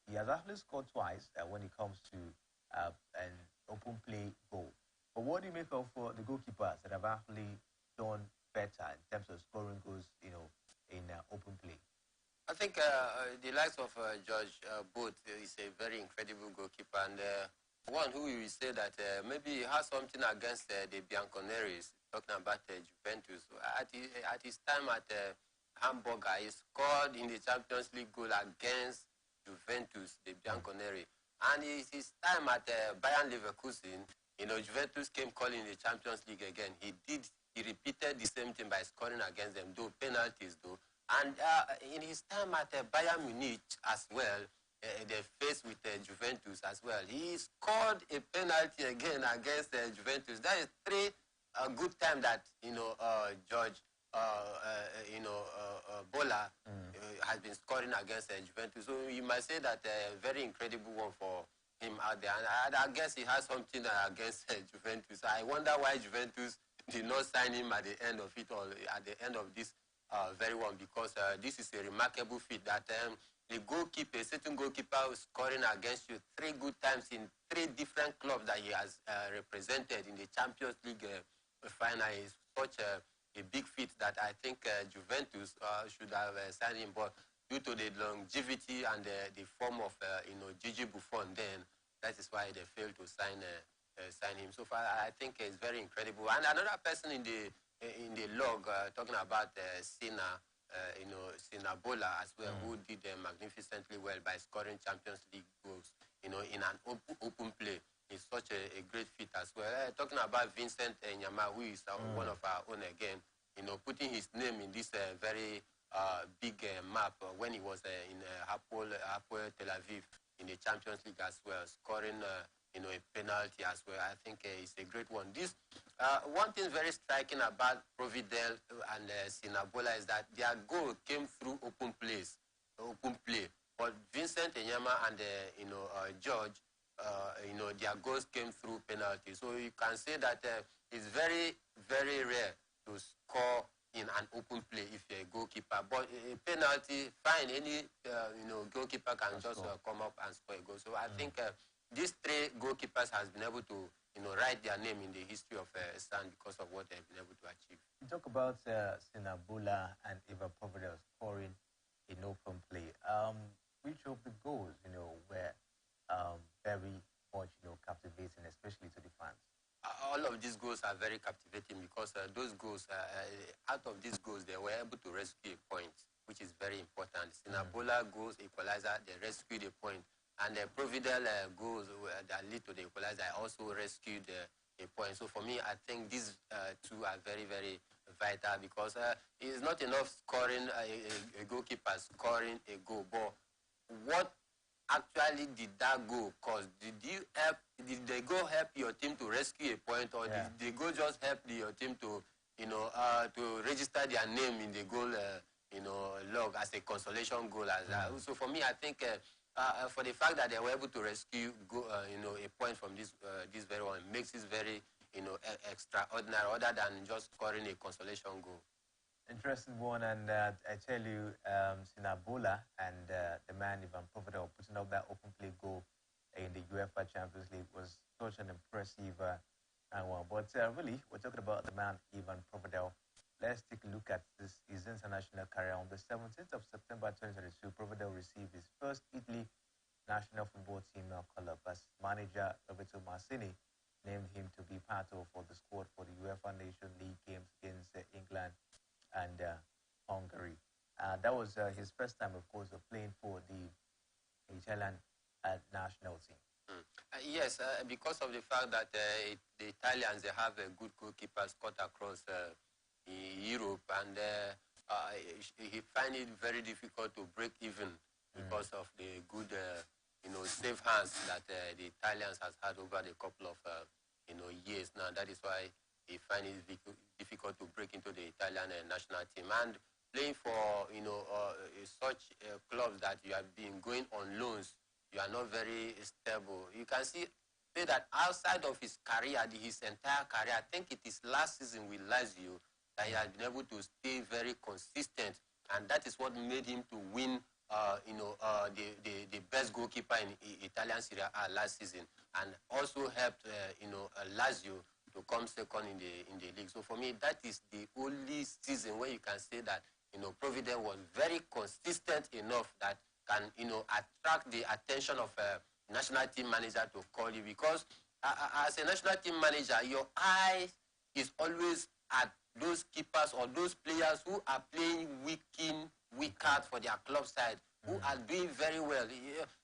He has actually scored twice when it comes to an open play goal. But what do you make of the goalkeepers that have actually done better in terms of scoring goals, in open play? I think the likes of George Booth is a very incredible goalkeeper, and one who will say that maybe he has something against the Bianconeris, talking about Juventus. At his time at Hamburg, he scored in the Champions League goal against Juventus, the Bianconeri. And his time at Bayern Leverkusen, Juventus came calling the Champions League again. He repeated the same thing by scoring against them, though penalties, though. And in his time at Bayern Munich as well, they faced with Juventus as well. He scored a penalty again against Juventus. That is three good times that George Bola has been scoring against Juventus. So you might say that a very incredible one for him out there. And I guess he has something against Juventus. I wonder why Juventus did not sign him at the end of it, or at the end of this very one, because this is a remarkable feat that a certain goalkeeper scoring against you three good times in three different clubs that he has represented in the Champions League final is such a big feat that I think Juventus should have signed him, but due to the longevity and the form of Gigi Buffon, then that is why they failed to sign him. So far, I think it's very incredible. And another person in the log talking about Sina, Bola as well, who did magnificently well by scoring Champions League goals, in an open play. It's such a great feat as well. Talking about Vincent Nyama, who is one of our own again, putting his name in this very big map when he was in Hapoel Tel Aviv in the Champions League as well, scoring a penalty as well. I think it's a great one. This one thing very striking about Providel and Sinabola is that their goal came through open play. But Vincent Enyama and George, their goals came through penalty. So you can say that it's very, very rare to score in an open play if you're a goalkeeper. But a penalty, fine, any goalkeeper can just come up and score a goal. So I think these three goalkeepers has been able to write their name in the history of SAN because of what they've been able to achieve. You talk about Sinabula and Eva Providel scoring in open play. Which of the goals, were very much, captivating, especially to the fans? All of these goals are very captivating because those goals, out of these goals, they were able to rescue a point, which is very important. Sinabola goals equalizer, they rescued a point. And the Providel goals that lead to the equalizer also rescued a point. So for me, I think these two are very, very vital because it's not enough scoring a goalkeeper scoring a goal. But what actually did that goal cause? Did the goal help your team to rescue a point, or did the goal just help your team to to register their name in the goal log as a consolation goal? So for me, I think. For the fact that they were able to rescue, a point from this very one makes it very, extraordinary, other than just scoring a consolation goal. Interesting one, and I tell you, Sinabola and the man Ivan Providel putting up that open play goal in the UEFA Champions League was such an impressive one. But really, we're talking about the man Ivan Providel. Let's take a look at his international career. On the 17th of September 2022, Providel received his first Italy national football team call-up as manager Roberto Mancini named him to be part of the squad for the UEFA Nation League games against England and Hungary. That was his first time, of course, of playing for the Italian national team. Yes, because of the fact that the Italians, they have a good goalkeepers cut across Europe, and he find it very difficult to break even because of the good, safe hands that the Italians has had over the couple of, years now. That is why he find it difficult to break into the Italian national team. And playing for, such clubs that you have been going on loans, you are not very stable. You can say that outside of his career, his entire career, I think it is last season with Lazio, that he has been able to stay very consistent, and that is what made him to win the best goalkeeper in Italian Serie A last season, and also helped Lazio to come second in the league. So for me, that is the only season where you can say that Providence was very consistent enough that can attract the attention of a national team manager to call you, because as a national team manager, your eye is always at those keepers or those players who are playing week out for their club side, who are doing very well.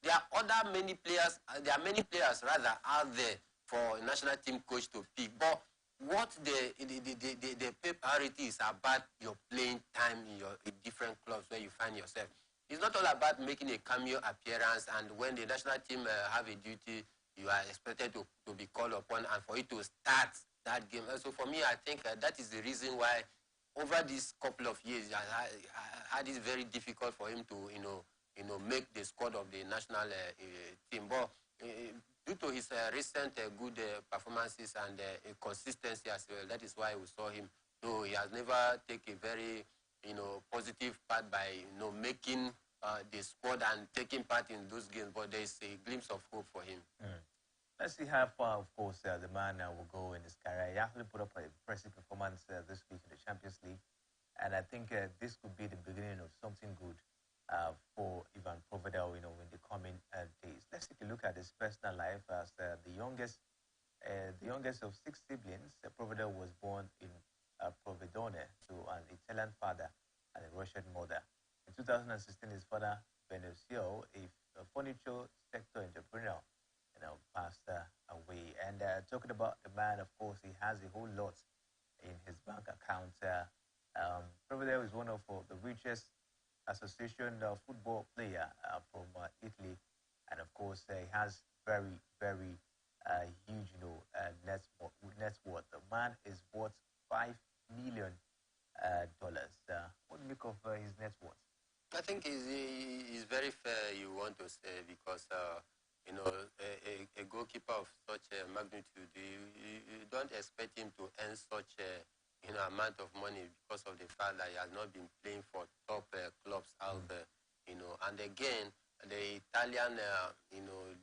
There are many players rather out there for a national team coach to pick. But what the priority is about your playing time in different clubs where you find yourself. It's not all about making a cameo appearance, and when the national team have a duty, you are expected to be called upon and for it to start that game. So for me, I think that is the reason why over these couple of years, I had it very difficult for him to, make the squad of the national team. But due to his recent good performances and consistency as well, that is why we saw him. Though he has never taken a very, positive part by, making the squad and taking part in those games. But there is a glimpse of hope for him. Let's see how far, of course, the man will go in his career. He actually put up an impressive performance this week in the Champions League. And I think this could be the beginning of something good for Ivan Provedel, in the coming days. Let's take a look at his personal life. As the youngest of 6 siblings, Provedel was born in Provedone to an Italian father and a Russian mother. In 2016, his father, Benicio, a furniture sector entrepreneur, passed away. And talking about the man, of course, he has a whole lot in his bank account. Provedel is one of the richest association football player from Italy, and of course, he has very, very huge, net worth. The man is worth $5 million. What do you make of his net worth? I think it's very fair, you want to say, because a goalkeeper of such a magnitude, you don't expect him to earn such a amount of money because of the fact that he has not been playing for top clubs out there. And again, the Italian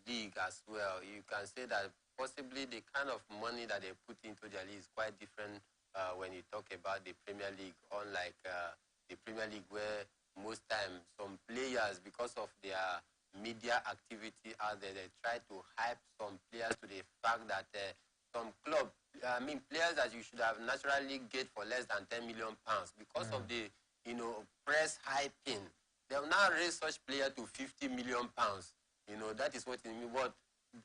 league as well, you can say that possibly the kind of money that they put into their league is quite different when you talk about the Premier League, unlike the Premier League, where most times some players, because of their media activity out there, they try to hype some players to the fact that some club, players that you should have naturally get for less than £10 million, because of the, press hyping, they'll now raise such player to £50 million. That is what it means. But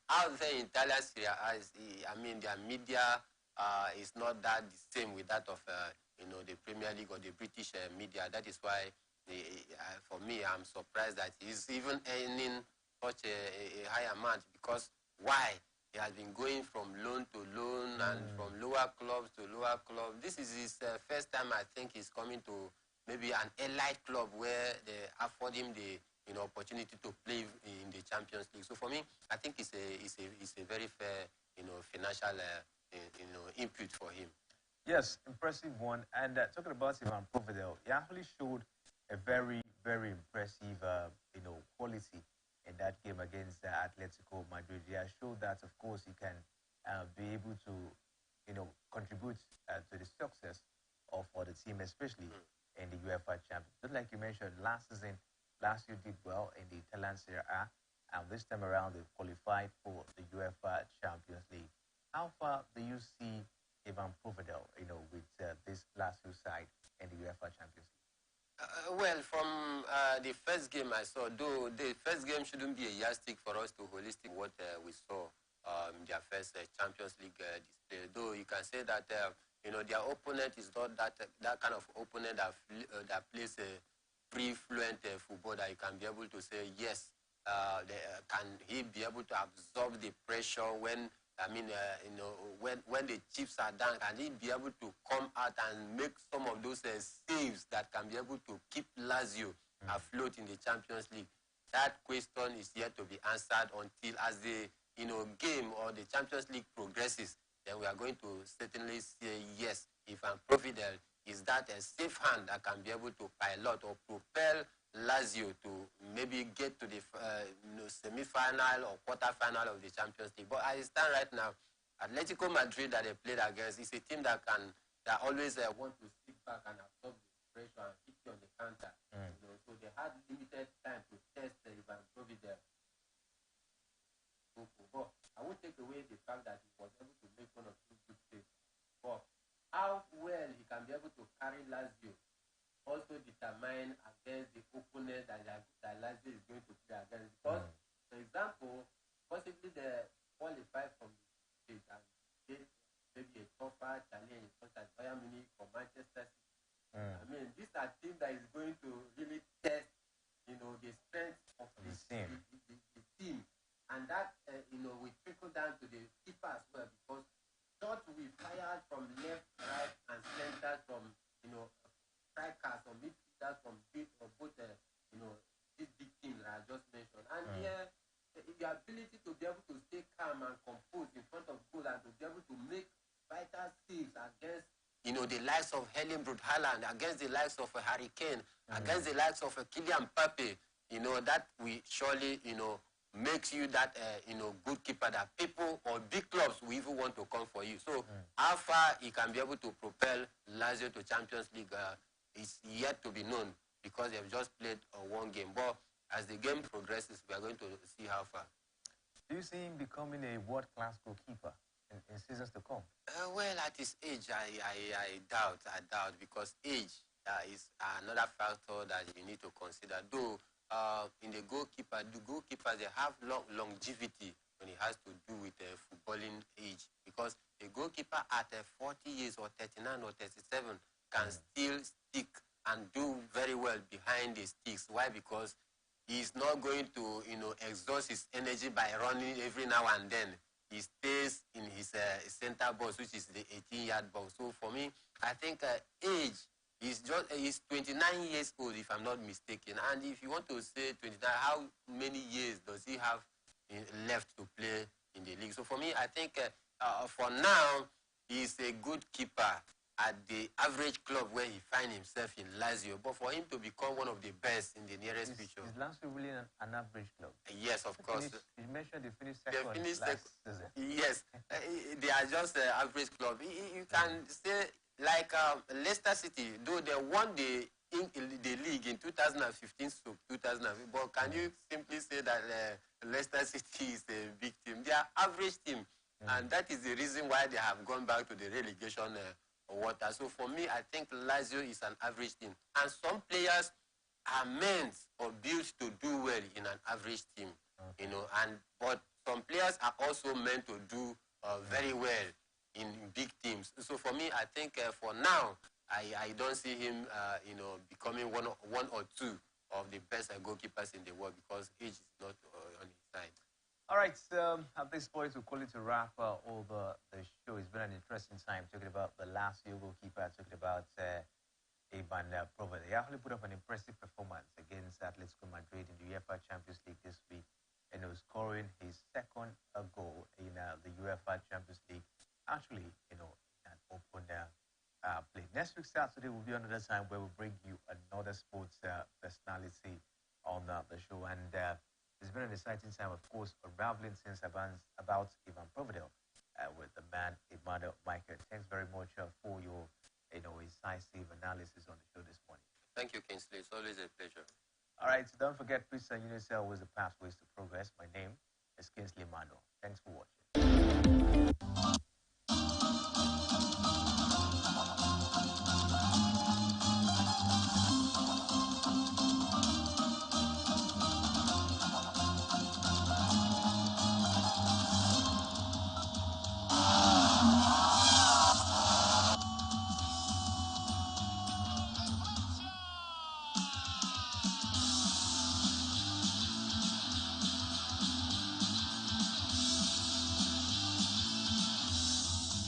out there in Italian Serie A, their media is not that the same with that of, the Premier League or the British media. That is why, for me, I'm surprised that he's even earning such a high amount, because why? He has been going from loan to loan and from lower clubs to lower clubs. This is his first time, I think, he's coming to maybe an elite club where they afford him the opportunity to play in the Champions League. So for me, I think it's a very fair financial input for him. Yes, impressive one. And talking about Ivan Provedel, he actually showed a very, very impressive quality in that game against Atletico Madrid. He has showed that, of course, he can be able to contribute to the success of the team, especially in the UEFA Champions. Just like you mentioned, last year did well in the Italian Serie A, and this time around they qualified for the UEFA Champions League. How far do you see Ivan Provedel, with this last year's side in the UEFA Champions League? Well, from the first game I saw, though the first game shouldn't be a yardstick for us to holistic what we saw their first Champions League display. Though you can say that their opponent is not that kind of opponent that plays a free fluent football that you can be able to say yes. Can he be able to absorb the pressure when? When the chips are down, can he be able to come out and make some of those saves that can be able to keep Lazio afloat in the Champions League? That question is yet to be answered until as the game or the Champions League progresses. Then we are going to certainly say yes, if Providel is that a safe hand that can be able to pilot or propel Lazio to maybe get to the semi-final or quarter-final of the Champions League. But as it stands right now, Atletico Madrid that they played against is a team that always want to sit back and absorb the pressure and hit you on the counter. So they had limited time to test Ivan Providel. But I won't take away the fact that he was able to make one or two good saves. But how well he can be able to carry Lazio also determine against the opponent that Lazio is going to play against. Because, for example, possibly they qualify from the stage and get maybe a tougher challenge such as Bayern Munich or Manchester City. I mean, these are teams that is going to really test, the strength of the team. And that, will trickle down to the keeper as well, because shots will be fired from left, right, and center from, strikers or midfielders from both, these big teams that I just mentioned. And the ability to be able to stay calm and composed in front of goal and to be able to make vital saves against, the likes of Erling Braut Haaland, against the likes of Harry Kane, against the likes of Kylian Mbappe, that will surely, makes you that, good keeper that people or big clubs will even want to come for you. So how far he can be able to propel Lazio to Champions League is yet to be known, because they've just played one game. But as the game progresses, we are going to see how far. Do you see him becoming a world-class goalkeeper in seasons to come? Well, at his age, I doubt, because age is another factor that you need to consider. Though in the goalkeepers, they have longevity when it has to do with footballing age, because a goalkeeper at 40 years or 39 or 37 can still stick and do very well behind the sticks. Why? Because he's not going to, exhaust his energy by running every now and then. He stays in his center box, which is the 18-yard box. So for me, I think age is just, he's 29 years old, if I'm not mistaken. And if you want to say 29, how many years does he have left to play in the league? So for me, I think for now, he's a good keeper at the average club where he finds himself in Lazio. But for him to become one of the best in the nearest future. Is Lazio really an average club? Yes, of course. You mentioned they finished second last season. Yes, they are just an average club. You can say, like Leicester City, though they won the league in 2015 to 2015, but can you simply say that Leicester City is a big team? They are average team, and that is the reason why they have gone back to the relegation water. So for me, I think Lazio is an average team, and some players are meant or built to do well in an average team, but some players are also meant to do very well in big teams. So for me, I think for now, I don't see him, becoming one or two of the best goalkeepers in the world, because age is not on his side. All right, at this point, we'll call it a wrap all the show. It's been an interesting time talking about the last year goalkeeper, talking about Ivan Providel. He actually put up an impressive performance against Atletico Madrid in the UEFA Champions League this week, and he was scoring his second goal in the UEFA Champions League, actually, an open play. Next week, Saturday, will be another time where we'll bring you another sports personality on the show. And it's been an exciting time, of course, unraveling things about Ivan Providel with the man, Emmanuel Michael. Thanks very much for your, incisive analysis on the show this morning. Thank you, Kingsley. It's always a pleasure. All right, so don't forget, please, Unicel was the pathways to progress. My name is Kingsley Emmanuel. Thanks for watching.